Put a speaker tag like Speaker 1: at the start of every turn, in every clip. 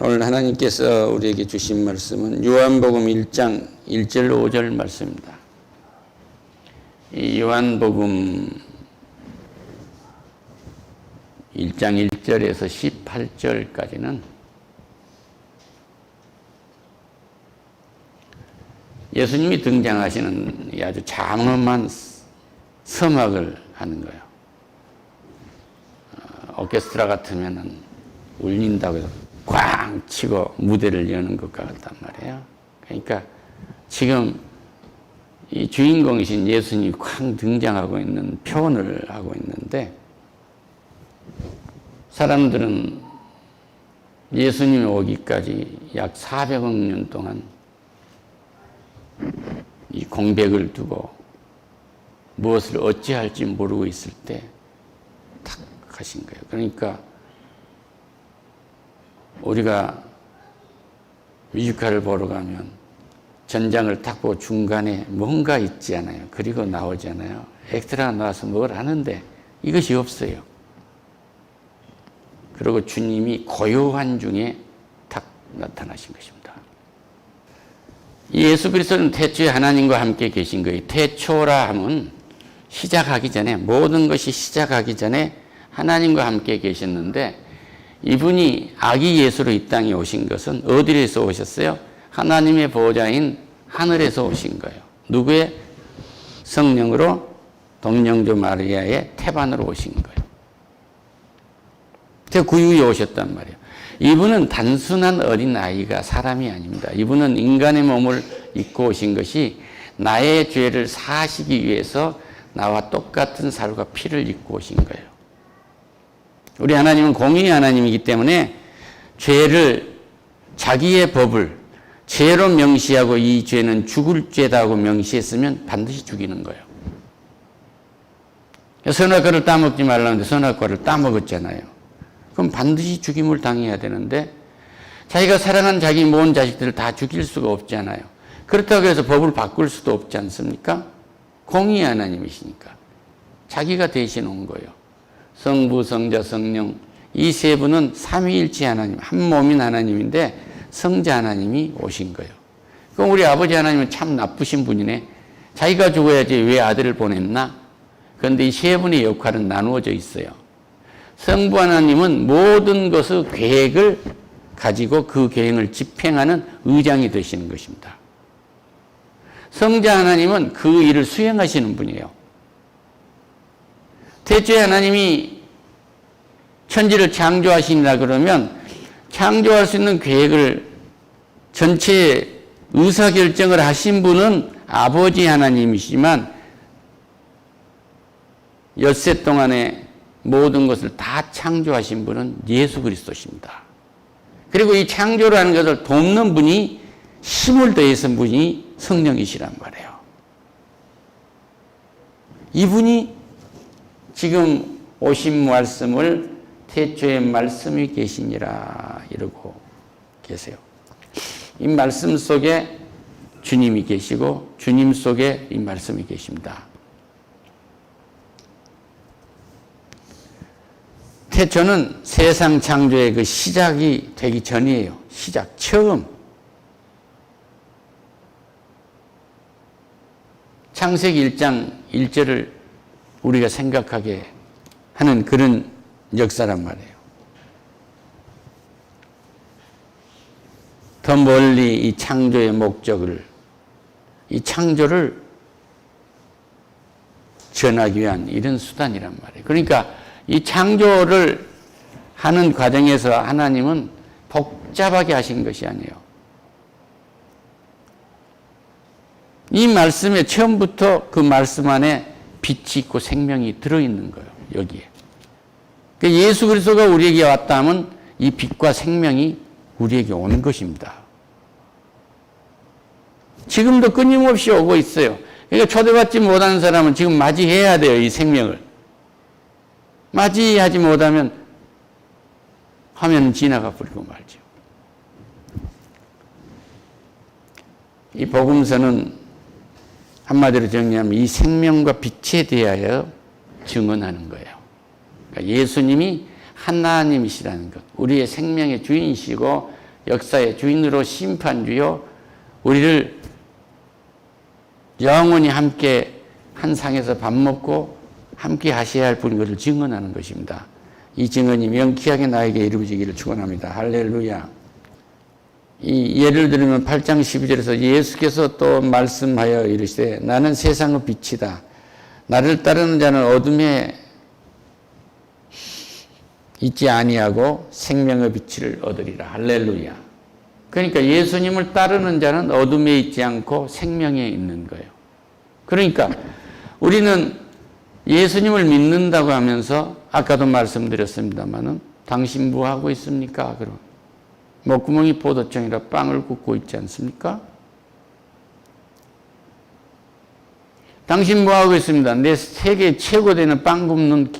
Speaker 1: 오늘 하나님께서 우리에게 주신 말씀은 요한복음 1장 1절 5절 말씀입니다. 이 요한복음 1장 1절에서 18절까지는 예수님이 등장하시는 아주 장엄한 서막을 하는 거예요. 오케스트라 같으면 울린다고 해서 꽝 치고 무대를 여는 것 같단 말이에요. 그러니까 지금 이 주인공이신 예수님이 쾅 등장하고 있는 표현을 하고 있는데, 사람들은 예수님이 오기까지 약 400억 년 동안 이 공백을 두고 무엇을 어찌할지 모르고 있을 때 탁 하신 거예요. 그러니까 우리가 뮤지컬을 보러 가면 전장을 딱 보고 중간에 뭔가 있지 않아요. 그리고 나오잖아요. 엑스트라가 나와서 뭘 하는데 이것이 없어요. 그리고 주님이 고요한 중에 탁 나타나신 것입니다. 예수 그리스도는 태초에 하나님과 함께 계신 거예요. 태초라 하면 시작하기 전에, 모든 것이 시작하기 전에 하나님과 함께 계셨는데, 이분이 아기 예수로 이 땅에 오신 것은 어디에서 오셨어요? 하나님의 보좌인 하늘에서 오신 거예요. 누구의? 성령으로 동령조 마리아의 태반으로 오신 거예요. 구유에 오셨단 말이에요. 이분은 단순한 어린아이가 사람이 아닙니다. 이분은 인간의 몸을 입고 오신 것이 나의 죄를 사하시기 위해서 나와 똑같은 살과 피를 입고 오신 거예요. 우리 하나님은 공의의 하나님이기 때문에 죄를, 자기의 법을 죄로 명시하고 이 죄는 죽을 죄다고 명시했으면 반드시 죽이는 거예요. 선악과를 따먹지 말라는데 선악과를 따먹었잖아요. 그럼 반드시 죽임을 당해야 되는데, 자기가 사랑한 자기 모은 자식들을 다 죽일 수가 없잖아요. 그렇다고 해서 법을 바꿀 수도 없지 않습니까? 공의의 하나님이시니까 자기가 대신 온 거예요. 성부, 성자, 성령, 이 세 분은 삼위일체 하나님, 한 몸인 하나님인데 성자 하나님이 오신 거예요. 그럼 우리 아버지 하나님은 참 나쁘신 분이네. 자기가 죽어야지 왜 아들을 보냈나? 그런데 이 세 분의 역할은 나누어져 있어요. 성부 하나님은 모든 것의 계획을 가지고 그 계획을 집행하는 의장이 되시는 것입니다. 성자 하나님은 그 일을 수행하시는 분이에요. 태초에 하나님이 천지를 창조하시니라 그러면 창조할 수 있는 계획을 전체 의사결정을 하신 분은 아버지 하나님이시지만, 엿새 동안에 모든 것을 다 창조하신 분은 예수 그리스도십니다. 그리고 이 창조를 하는 것을 돕는 분이, 힘을 더해서 분이 성령이시란 말이에요. 이분이 지금 오신 말씀을 태초에 말씀이 계시니라 이러고 계세요. 이 말씀 속에 주님이 계시고 주님 속에 이 말씀이 계십니다. 태초는 세상 창조의 그 시작이 되기 전이에요. 시작, 처음. 창세기 1장 1절을 우리가 생각하게 하는 그런 역사란 말이에요. 더 멀리 이 창조의 목적을, 이 창조를 전하기 위한 이런 수단이란 말이에요. 그러니까 이 창조를 하는 과정에서 하나님은 복잡하게 하신 것이 아니에요. 이 말씀에 처음부터 그 말씀 안에 빛이 있고 생명이 들어있는 거예요. 여기에. 예수 그리스도가 우리에게 왔다 하면 이 빛과 생명이 우리에게 오는 것입니다. 지금도 끊임없이 오고 있어요. 그러니까 초대받지 못하는 사람은 지금 맞이해야 돼요. 이 생명을. 맞이하지 못하면 화면은 지나가 버리고 말죠. 이 복음서는 한마디로 정리하면 이 생명과 빛에 대하여 증언하는 거예요. 그러니까 예수님이 하나님이시라는 것, 우리의 생명의 주인이시고 역사의 주인으로 심판주요 우리를 영원히 함께 한 상에서 밥 먹고 함께 하셔야 할 분인 것을 증언하는 것입니다. 이 증언이 명쾌하게 나에게 이루어지기를 축원합니다. 할렐루야. 이 예를 들면 8장 12절에서 예수께서 또 말씀하여 이르시되 나는 세상의 빛이다. 나를 따르는 자는 어둠에 있지 아니하고 생명의 빛을 얻으리라. 할렐루야. 그러니까 예수님을 따르는 자는 어둠에 있지 않고 생명에 있는 거예요. 그러니까 우리는 예수님을 믿는다고 하면서 아까도 말씀드렸습니다마는 당신 뭐 하고 있습니까? 그럼 목구멍이 포도청이라 빵을 굽고 있지 않습니까? 당신 뭐 하고 있습니다. 내 세계 최고 되는 빵 굽는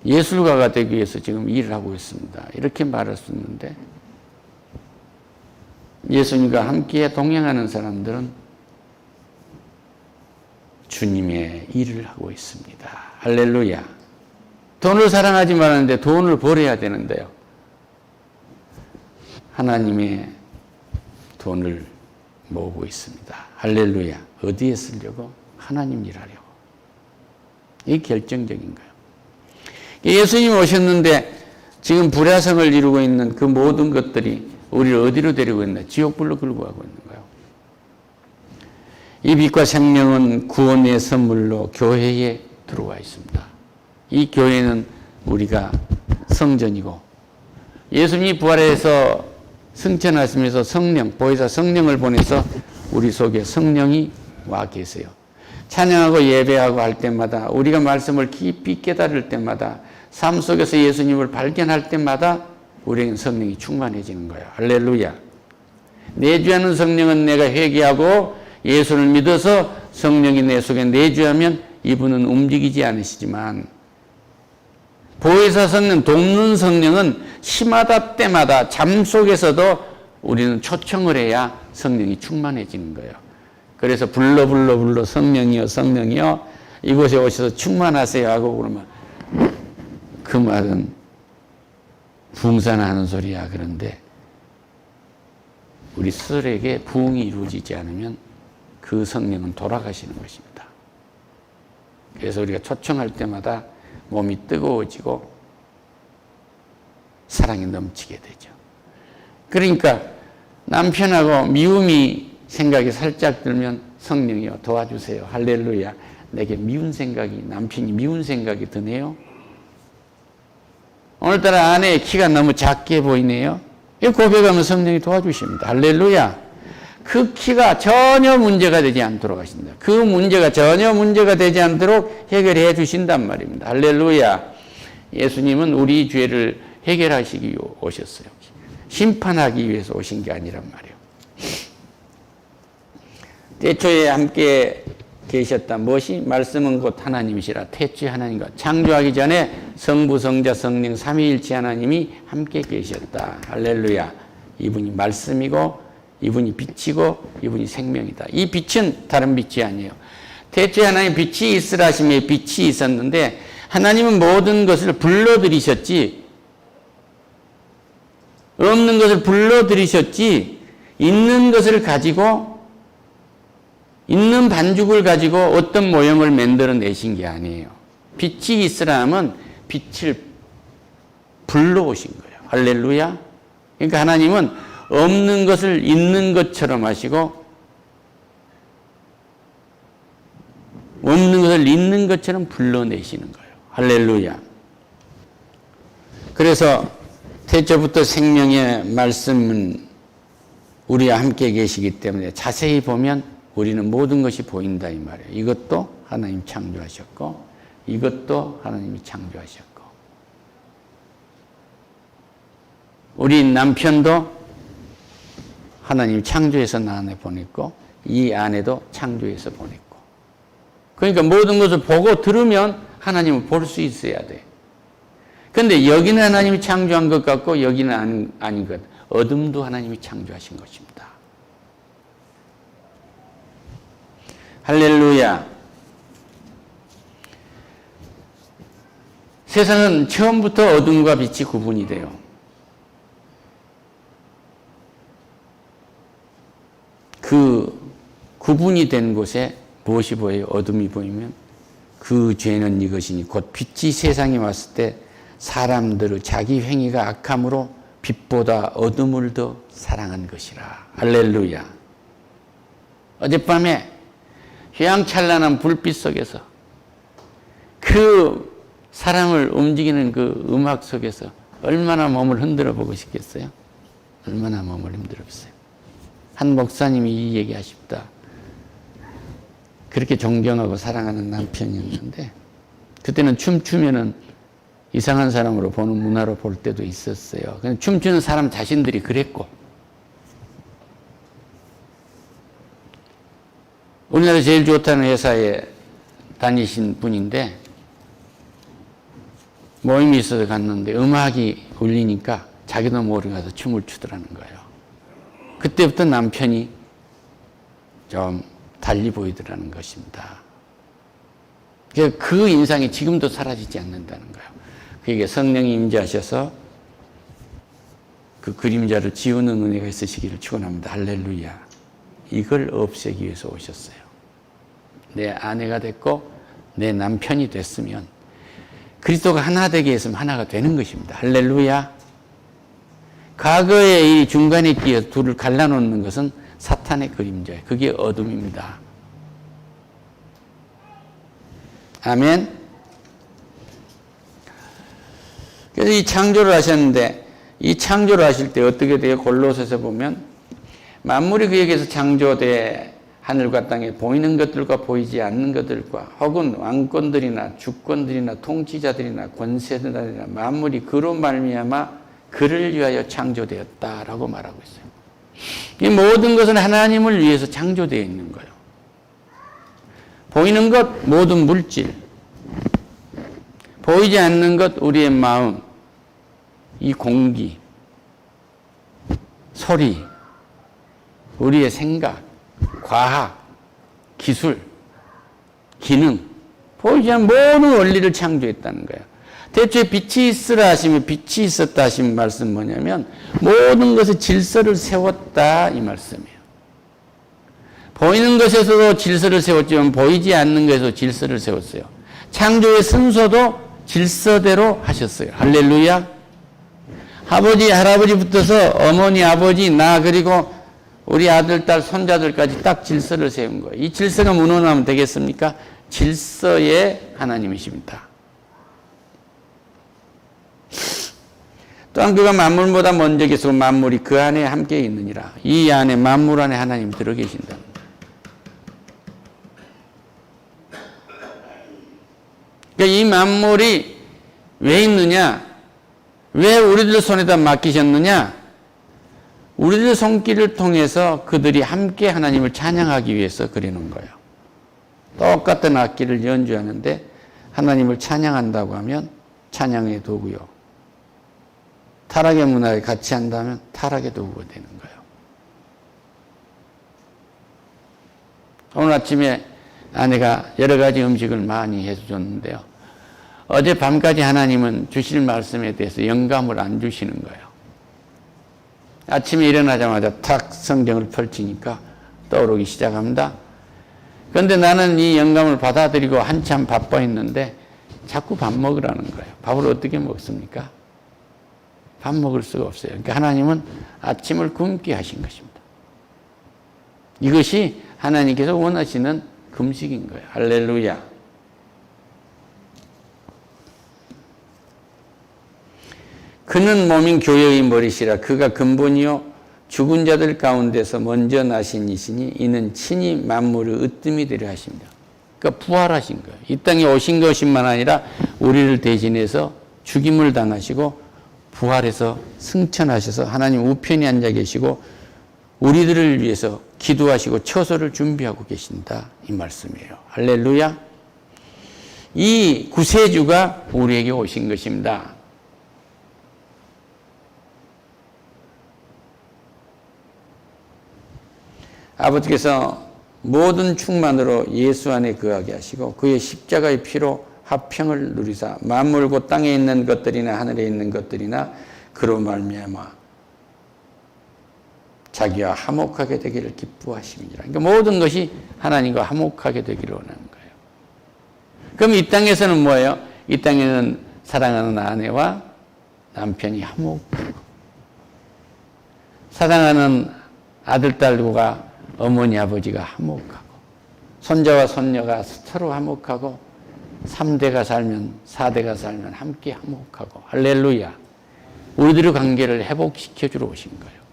Speaker 1: 예술가가 되기 위해서 지금 일을 하고 있습니다. 이렇게 말할 수 있는데 예수님과 함께 동행하는 사람들은 주님의 일을 하고 있습니다. 할렐루야. 돈을 사랑하지 말았는데 돈을 벌어야 되는데요. 하나님의 돈을 모으고 있습니다. 할렐루야. 어디에 쓰려고? 하나님 일하려고. 이게 결정적인 거예요. 예수님이 오셨는데 지금 불야성을 이루고 있는 그 모든 것들이 우리를 어디로 데리고 있나? 지옥불로 끌고 가고 있는 거예요. 이 빛과 생명은 구원의 선물로 교회에 들어와 있습니다. 이 교회는 우리가 성전이고 예수님이 부활해서 승천하시면서 성령, 보혜사 성령을 보내서 우리 속에 성령이 와 계세요. 찬양하고 예배하고 할 때마다 우리가 말씀을 깊이 깨달을 때마다 삶 속에서 예수님을 발견할 때마다 우리에겐 성령이 충만해지는 거예요. 할렐루야. 내주하는 성령은 내가 회개하고 예수를 믿어서 성령이 내 속에 내주하면 이분은 움직이지 않으시지만 보혜사 성령, 돕는 성령은 심하다 때마다 잠 속에서도 우리는 초청을 해야 성령이 충만해지는 거예요. 그래서 불러 성령이여 성령이여 이곳에 오셔서 충만하세요 하고 그러면 그 말은 붕산하는 소리야. 그런데 우리 스스로에게 부흥이 이루어지지 않으면 그 성령은 돌아가시는 것입니다. 그래서 우리가 초청할 때마다 몸이 뜨거워지고 사랑이 넘치게 되죠. 그러니까 남편하고 미움이 생각이 살짝 들면 성령이여 도와주세요. 할렐루야. 내게 미운 생각이, 남편이 미운 생각이 드네요. 오늘따라 아내의 키가 너무 작게 보이네요. 이 고백하면 성령이 도와주십니다. 할렐루야. 그 키가 전혀 문제가 되지 않도록 하신다. 그 문제가 전혀 문제가 되지 않도록 해결해 주신단 말입니다. 할렐루야. 예수님은 우리 죄를 해결하시기 위해 오셨어요. 심판하기 위해서 오신 게 아니란 말이에요. 태초에 함께 계셨다. 무엇이? 말씀은 곧 하나님이시라. 태초에 하나님과 창조하기 전에 성부, 성자, 성령 삼위일체 하나님이 함께 계셨다. 할렐루야. 이분이 말씀이고 이분이 빛이고 이분이 생명이다. 이 빛은 다른 빛이 아니에요. 태초에 하나님 빛이 있으라 하시며 빛이 있었는데 하나님은 모든 것을 불러들이셨지 없는 것을 불러들이셨지 있는 것을 가지고 있는 반죽을 가지고 어떤 모형을 만들어내신 게 아니에요. 빛이 있으라 하면 빛을 불러오신 거예요. 할렐루야. 그러니까 하나님은 없는 것을 있는 것처럼 하시고 없는 것을 있는 것처럼 불러내시는 거예요. 할렐루야. 그래서 태초부터 생명의 말씀은 우리와 함께 계시기 때문에 자세히 보면 우리는 모든 것이 보인다 이 말이에요. 이것도 하나님 창조하셨고 이것도 하나님이 창조하셨고 우리 남편도 하나님 창조해서 나 안에 보냈고 이 아내도 창조해서 보냈고 그러니까 모든 것을 보고 들으면 하나님을 볼 수 있어야 돼. 그런데 여기는 하나님이 창조한 것 같고 여기는 아닌 것. 어둠도 하나님이 창조하신 것입니다. 할렐루야. 세상은 처음부터 어둠과 빛이 구분이 돼요. 구분이 된 곳에 무엇이 보여요? 어둠이 보이면 그 죄는 이것이니 곧 빛이 세상에 왔을 때 사람들의 자기 행위가 악함으로 빛보다 어둠을 더 사랑한 것이라. 할렐루야. 어젯밤에 휘황찬란한 불빛 속에서 그 사람을 움직이는 그 음악 속에서 얼마나 몸을 흔들어 보고 싶겠어요? 얼마나 몸을 흔들었어요. 한 목사님이 이 얘기하십니다. 그렇게 존경하고 사랑하는 남편이었는데 그때는 춤추면은 이상한 사람으로 보는 문화로 볼 때도 있었어요. 그냥 춤추는 사람 자신들이 그랬고 우리나라 제일 좋다는 회사에 다니신 분인데 모임이 있어서 갔는데 음악이 울리니까 자기도 모르게 가서 춤을 추더라는 거예요. 그때부터 남편이 좀 달리 보이더라는 것입니다. 그 인상이 지금도 사라지지 않는다는 거예요. 그에게 성령이 임재하셔서 그 그림자를 지우는 은혜가 있으시기를 축원합니다. 할렐루야. 이걸 없애기 위해서 오셨어요. 내 아내가 됐고 내 남편이 됐으면 그리스도가 하나 되게 했으면 하나가 되는 것입니다. 할렐루야. 과거에 이 중간에 끼어 둘을 갈라놓는 것은 사탄의 그림자예요. 그게 어둠입니다. 아멘. 그래서 이 창조를 하셨는데 이 창조를 하실 때 어떻게 돼요? 골로새서 보면 만물이 그에게서 창조돼 하늘과 땅에 보이는 것들과 보이지 않는 것들과 혹은 왕권들이나 주권들이나 통치자들이나 권세들이나 만물이 그로 말미암아 그를 위하여 창조되었다라고 말하고 있어요. 이 모든 것은 하나님을 위해서 창조되어 있는 거예요. 보이는 것 모든 물질, 보이지 않는 것 우리의 마음, 이 공기, 소리, 우리의 생각, 과학, 기술, 기능, 보이지 않는 모든 원리를 창조했다는 거예요. 대초에 빛이 있으라 하시면 빛이 있었다 하신 말씀 뭐냐면 모든 것에 질서를 세웠다 이 말씀이에요. 보이는 것에서도 질서를 세웠지만 보이지 않는 것에서 질서를 세웠어요. 창조의 순서도 질서대로 하셨어요. 할렐루야. 아버지 할아버지부터서 어머니 아버지 나 그리고 우리 아들 딸 손자들까지 딱 질서를 세운 거예요. 이 질서가 무너나면 되겠습니까? 질서의 하나님이십니다. 또한 그가 만물보다 먼저 계시고 만물이 그 안에 함께 있느니라. 이 안에 만물 안에 하나님이 들어 계신다. 그러니까 이 만물이 왜 있느냐? 왜 우리들 손에다 맡기셨느냐? 우리들 손길을 통해서 그들이 함께 하나님을 찬양하기 위해서 그리는 거예요. 똑같은 악기를 연주하는데 하나님을 찬양한다고 하면 찬양의 도구요. 타락의 문화에 같이 한다면 타락의 도구가 되는 거예요. 오늘 아침에 아내가 여러 가지 음식을 많이 해줬는데요. 어제 밤까지 하나님은 주실 말씀에 대해서 영감을 안 주시는 거예요. 아침에 일어나자마자 탁 성경을 펼치니까 떠오르기 시작합니다. 그런데 나는 이 영감을 받아들이고 한참 바빠 있는데 자꾸 밥 먹으라는 거예요. 밥을 어떻게 먹습니까? 밥 먹을 수가 없어요. 그러니까 하나님은 아침을 굶게 하신 것입니다. 이것이 하나님께서 원하시는 금식인 거예요. 할렐루야. 그는 몸인 교회의 머리시라. 그가 근본이요 죽은 자들 가운데서 먼저 나신 이시니 이는 친히 만물의 으뜸이 되려 하십니다. 그러니까 부활하신 거예요. 이 땅에 오신 것뿐만 아니라 우리를 대신해서 죽임을 당하시고 부활해서 승천하셔서 하나님 우편에 앉아 계시고 우리들을 위해서 기도하시고 처소를 준비하고 계신다 이 말씀이에요. 할렐루야. 이 구세주가 우리에게 오신 것입니다. 아버지께서 모든 충만으로 예수 안에 거하게 하시고 그의 십자가의 피로 화평을 누리사 만물 곧 땅에 있는 것들이나 하늘에 있는 것들이나 그로 말미암아 자기와 화목하게 되기를 기뻐하심이니라. 그러니까 모든 것이 하나님과 화목하게 되기를 원하는 거예요. 그럼 이 땅에서는 뭐예요? 이 땅에는 사랑하는 아내와 남편이 화목하고, 사랑하는 아들, 딸과 어머니, 아버지가 화목하고, 손자와 손녀가 서로 화목하고, 3대가 살면 4대가 살면 함께 화목하고. 할렐루야. 우리들의 관계를 회복시켜 주러 오신 거예요.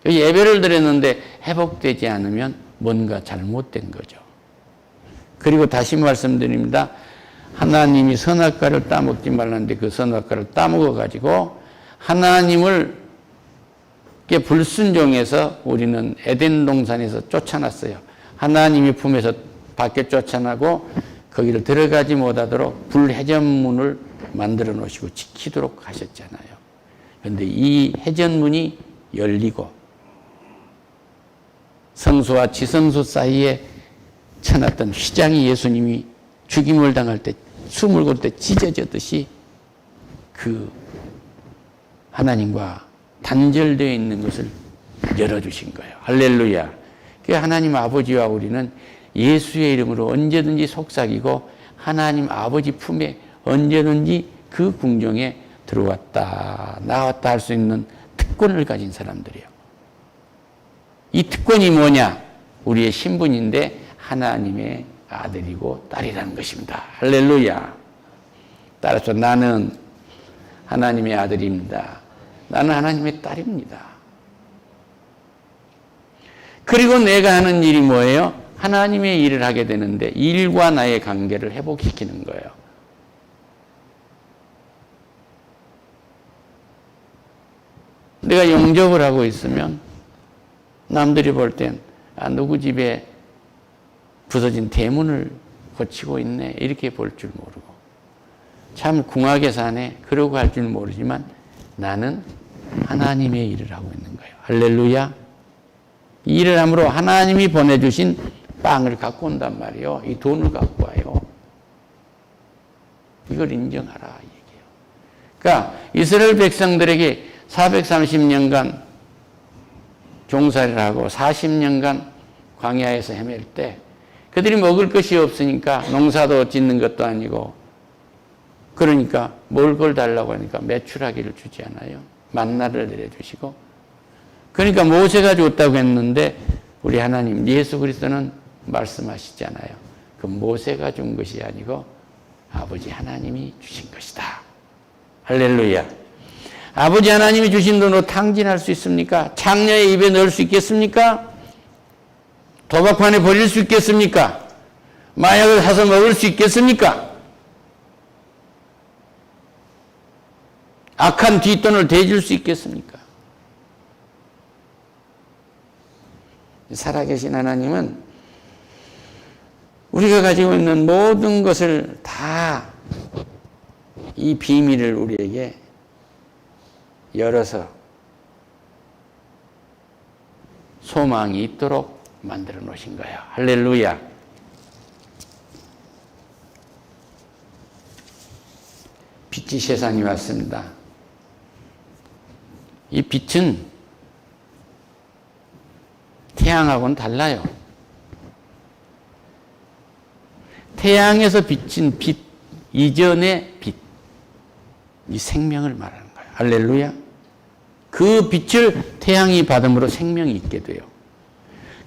Speaker 1: 예배를 드렸는데 회복되지 않으면 뭔가 잘못된 거죠. 그리고 다시 말씀드립니다. 하나님이 선악과를 따먹지 말라는데 그 선악과를 따먹어 가지고 하나님을 불순종해서 우리는 에덴 동산에서 쫓아났어요. 하나님의 품에서 밖에 쫓아나고 거기를 들어가지 못하도록 불회전문을 만들어 놓으시고 지키도록 하셨잖아요. 그런데 이 회전문이 열리고 성소와 지성소 사이에 쳐놨던 휘장이 예수님이 죽임을 당할 때 숨을 골 때 찢어졌듯이 그 하나님과 단절되어 있는 것을 열어주신 거예요. 할렐루야. 그 하나님 아버지와 우리는 예수의 이름으로 언제든지 속삭이고 하나님 아버지 품에 언제든지 그 궁정에 들어왔다 나왔다 할 수 있는 특권을 가진 사람들이에요. 이 특권이 뭐냐? 우리의 신분인데 하나님의 아들이고 딸이라는 것입니다. 할렐루야. 따라서 나는 하나님의 아들입니다. 나는 하나님의 딸입니다. 그리고 내가 하는 일이 뭐예요? 하나님의 일을 하게 되는데 일과 나의 관계를 회복시키는 거예요. 내가 영접을 하고 있으면 남들이 볼 땐 누구 집에 부서진 대문을 고치고 있네 이렇게 볼 줄 모르고 참 궁하게 사네 그러고 할 줄 모르지만 나는 하나님의 일을 하고 있는 거예요. 할렐루야. 이 일을 함으로 하나님이 보내주신 빵을 갖고 온단 말이에요. 이 돈을 갖고 와요. 이걸 인정하라 이 얘기예요. 그러니까 이스라엘 백성들에게 430년간 종살이를 하고 40년간 광야에서 헤맬 때 그들이 먹을 것이 없으니까 농사도 짓는 것도 아니고 그러니까 먹을 걸 달라고 하니까 메추라기를 주지 않아요. 만나를 내려주시고 그러니까 모세가 줬다고 했는데 우리 하나님 예수 그리스도는 말씀하시잖아요. 그 모세가 준 것이 아니고 아버지 하나님이 주신 것이다. 할렐루야. 아버지 하나님이 주신 돈으로 탕진할 수 있습니까? 창녀의 입에 넣을 수 있겠습니까? 도박판에 버릴 수 있겠습니까? 마약을 사서 먹을 수 있겠습니까? 악한 뒷돈을 대줄 수 있겠습니까? 살아계신 하나님은 우리가 가지고 있는 모든 것을 다 이 비밀을 우리에게 열어서 소망이 있도록 만들어 놓으신 거예요. 할렐루야. 빛이 세상에 왔습니다. 이 빛은 태양하고는 달라요. 태양에서 비친 빛 이전의 빛, 이 생명을 말하는 거예요. 할렐루야. 그 빛을 태양이 받음으로 생명이 있게 돼요.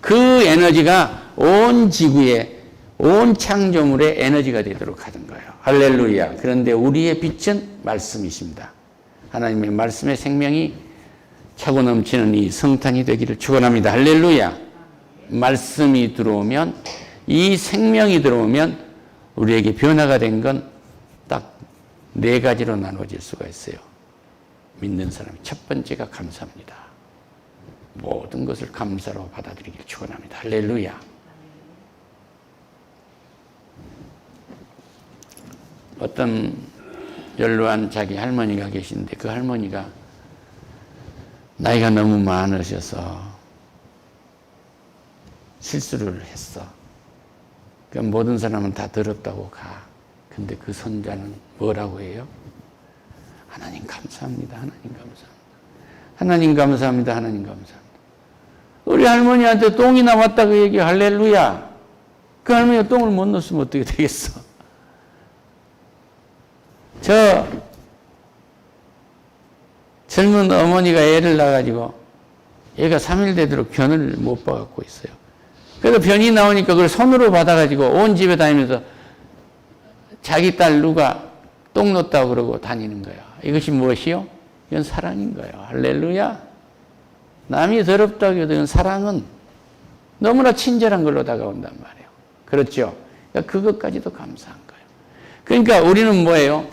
Speaker 1: 그 에너지가 온 지구에, 온 창조물의 에너지가 되도록 하는 거예요. 할렐루야. 그런데 우리의 빛은 말씀이십니다. 하나님의 말씀의 생명이 차고 넘치는 이 성탄이 되기를 축원합니다. 할렐루야. 말씀이 들어오면, 이 생명이 들어오면 우리에게 변화가 된 건 딱 4가지로 나눠질 수가 있어요. 믿는 사람이 첫 번째가 감사합니다. 모든 것을 감사로 받아들이길 축원합니다. 할렐루야. 어떤 연로한 자기 할머니가 계신데 그 할머니가 나이가 너무 많으셔서 실수를 했어. 그러니까 모든 사람은 다 더럽다고 가. 근데 그 손자는 뭐라고 해요? 하나님 감사합니다. 하나님 감사합니다. 하나님 감사합니다. 하나님 감사합니다. 우리 할머니한테 똥이 나왔다고 얘기 할렐루야. 그 할머니가 똥을 못 넣었으면 어떻게 되겠어? 저 젊은 어머니가 애를 낳아가지고 애가 3일 되도록 변을 못 봐갖고 있어요. 그래서 변이 나오니까 그걸 손으로 받아가지고 온 집에 다니면서 자기 딸 누가 똥 넣었다고 그러고 다니는 거예요. 이것이 무엇이요? 이건 사랑인 거예요. 할렐루야. 남이 더럽다고 해도 이건 사랑은 너무나 친절한 걸로 다가온단 말이에요. 그렇죠? 그러니까 그것까지도 감사한 거예요. 그러니까 우리는 뭐예요?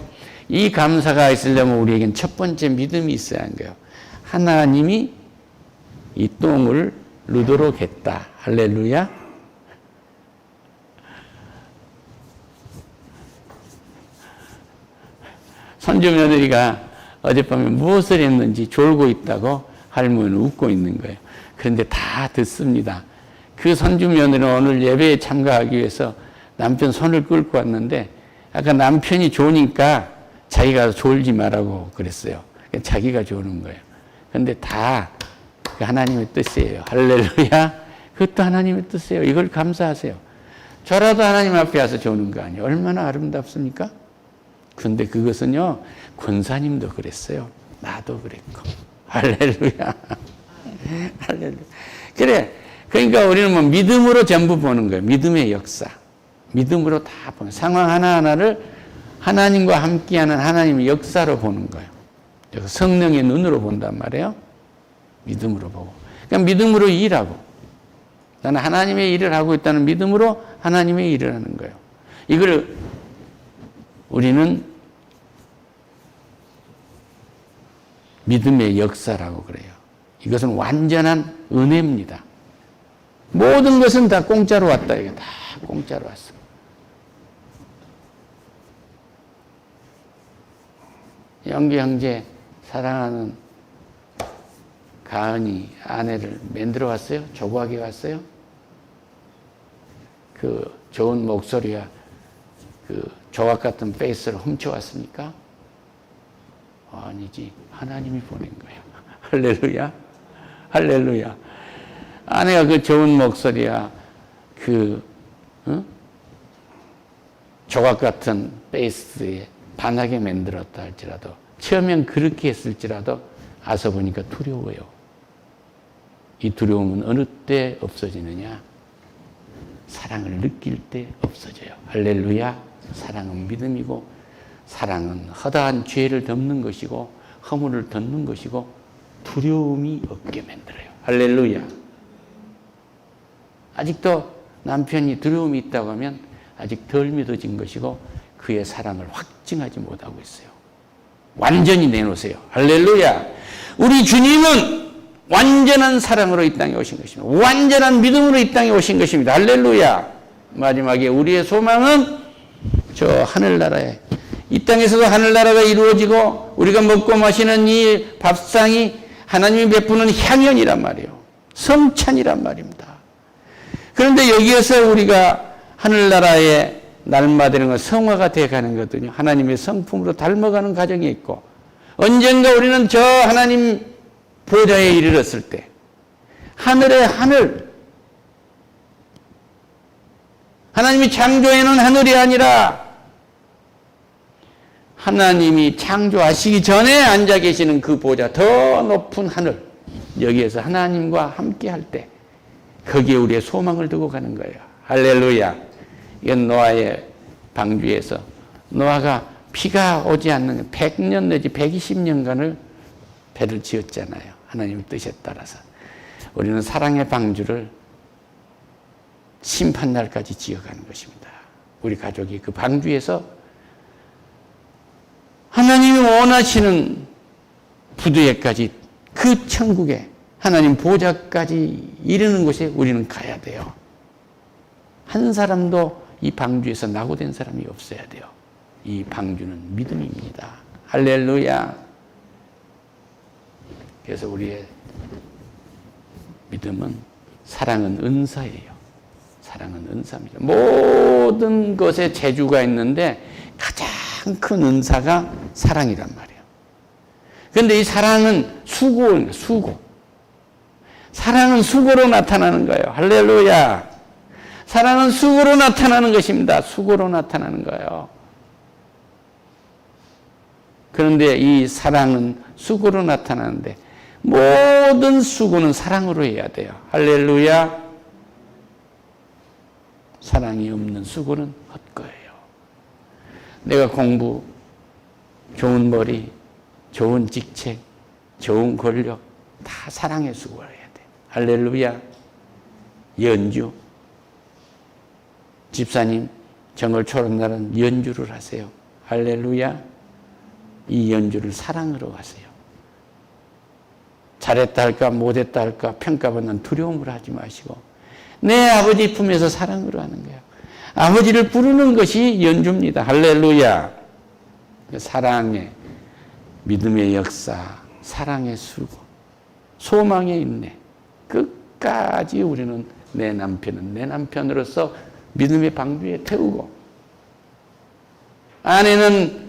Speaker 1: 이 감사가 있으려면 우리에겐 첫 번째 믿음이 있어야 하는 거예요. 하나님이 이 똥을 누도록 했다. 할렐루야. 손주 며느리가 어젯밤에 무엇을 했는지 졸고 있다고 할머니는 웃고 있는 거예요. 그런데 다 듣습니다. 그 손주 며느리는 오늘 예배에 참가하기 위해서 남편 손을 끌고 왔는데 아까 남편이 좋으니까 자기가 졸지 말라고 그랬어요. 자기가 조는 거예요. 그런데 다 하나님의 뜻이에요. 할렐루야. 그것도 하나님의 뜻이에요. 이걸 감사하세요. 저라도 하나님 앞에 와서 조는 거 아니에요. 얼마나 아름답습니까? 근데 그것은요, 권사님도 그랬어요. 나도 그랬고. 할렐루야. 할렐루야. 그래. 그러니까 우리는 뭐 믿음으로 전부 보는 거예요. 믿음의 역사. 믿음으로 다 보는 상황 하나하나를 하나님과 함께하는 하나님의 역사로 보는 거예요. 성령의 눈으로 본단 말이에요. 믿음으로 보고. 그러니까 믿음으로 일하고. 나는 하나님의 일을 하고 있다는 믿음으로 하나님의 일을 하는 거예요. 이걸 우리는 믿음의 역사라고 그래요. 이것은 완전한 은혜입니다. 모든 것은 다 공짜로 왔다. 이게 다 공짜로 왔어. 영기 형제 사랑하는 가은이 아내를 만들어 왔어요? 조구하게 왔어요? 그 좋은 목소리와 그 조각 같은 페이스를 훔쳐왔습니까? 아니지. 하나님이 보낸 거예요. 할렐루야. 할렐루야. 아내가 그 좋은 목소리와 그 조각 같은 페이스에 반하게 만들었다 할지라도 처음엔 그렇게 했을지라도 와서 보니까 두려워요. 이 두려움은 어느 때 없어지느냐? 사랑을 느낄 때 없어져요. 할렐루야. 사랑은 믿음이고 사랑은 허다한 죄를 덮는 것이고 허물을 덮는 것이고 두려움이 없게 만들어요. 할렐루야. 아직도 남편이 두려움이 있다고 하면 아직 덜 믿어진 것이고 그의 사랑을 확증하지 못하고 있어요. 완전히 내놓으세요. 할렐루야. 우리 주님은 완전한 사랑으로 이 땅에 오신 것입니다. 완전한 믿음으로 이 땅에 오신 것입니다. 할렐루야. 마지막에 우리의 소망은 저 하늘나라에, 이 땅에서도 하늘나라가 이루어지고 우리가 먹고 마시는 이 밥상이 하나님이 베푸는 향연이란 말이에요. 성찬이란 말입니다. 그런데 여기에서 우리가 하늘나라의 날마다는 건 성화가 되어가는 거거든요. 하나님의 성품으로 닮아가는 과정이 있고 언젠가 우리는 저 하나님 보좌에 이르렀을 때 하늘의 하늘, 하나님이 창조해놓은 하늘이 아니라 하나님이 창조하시기 전에 앉아 계시는 그 보좌, 더 높은 하늘, 여기에서 하나님과 함께 할 때 거기에 우리의 소망을 두고 가는 거예요. 할렐루야. 이건 노아의 방주에서 노아가 비가 오지 않는 100년 내지 120년간을 배를 지었잖아요. 하나님의 뜻에 따라서. 우리는 사랑의 방주를 심판날까지 지어가는 것입니다. 우리 가족이 그 방주에서 하나님이 원하시는 부두에까지 그 천국에 하나님 보좌까지 이르는 곳에 우리는 가야 돼요. 한 사람도 이 방주에서 낙오된 사람이 없어야 돼요. 이 방주는 믿음입니다. 할렐루야. 그래서 우리의 믿음은 사랑은 은사예요. 사랑은 은사입니다. 모든 것에 재주가 있는데 가장 큰 은사가 사랑이란 말이에요. 그런데 이 사랑은 수고입니다. 수고. 사랑은 수고로 나타나는 거예요. 할렐루야. 사랑은 수고로 나타나는 것입니다. 수고로 나타나는 거예요. 그런데 이 사랑은 수고로 나타나는데 모든 수고는 사랑으로 해야 돼요. 할렐루야. 사랑이 없는 수고는 헛거예요. 내가 공부, 좋은 머리, 좋은 직책, 좋은 권력 다 사랑의 수고를 해야 돼. 할렐루야. 연주. 집사님, 정월 초록날은 연주를 하세요. 할렐루야. 이 연주를 사랑으로 하세요. 잘했다 할까 못했다 할까 평가받는 두려움을 하지 마시고 내 아버지 품에서 사랑으로 하는 거예요. 아버지를 부르는 것이 연주입니다. 할렐루야. 사랑의 믿음의 역사, 사랑의 수고, 소망의 인내. 끝까지 우리는 내 남편은 내 남편으로서 믿음의 방주에 태우고 아내는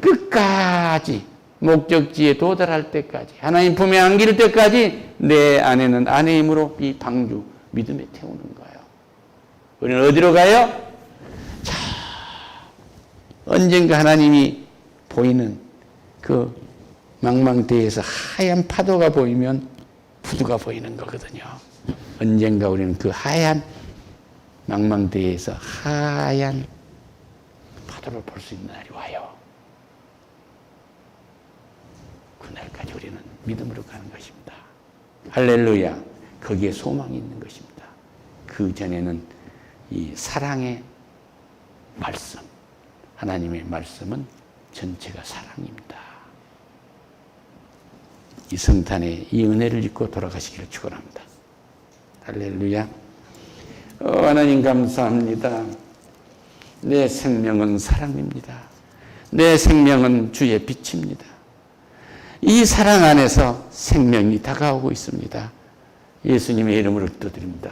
Speaker 1: 끝까지 목적지에 도달할 때까지 하나님 품에 안길 때까지 내 아내는 아내의 힘으로 이 방주 믿음에 태우는 거예요. 우리는 어디로 가요? 자, 언젠가 하나님이 보이는 그 망망대해에서 하얀 파도가 보이면 부두가 보이는 거거든요. 언젠가 우리는 그 하얀 망망대해에서 하얀 파도를 볼 수 있는 날이 와요. 그날까지 우리는 믿음으로 가는 것입니다. 할렐루야. 거기에 소망이 있는 것입니다. 그 전에는 이 사랑의 말씀, 하나님의 말씀은 전체가 사랑입니다. 이 성탄에 이 은혜를 잊고 돌아가시기를 축원합니다. 할렐루야. 하나님 감사합니다. 내 생명은 사랑입니다. 내 생명은 주의 빛입니다. 이 사랑 안에서 생명이 다가오고 있습니다. 예수님의 이름으로 기도드립니다.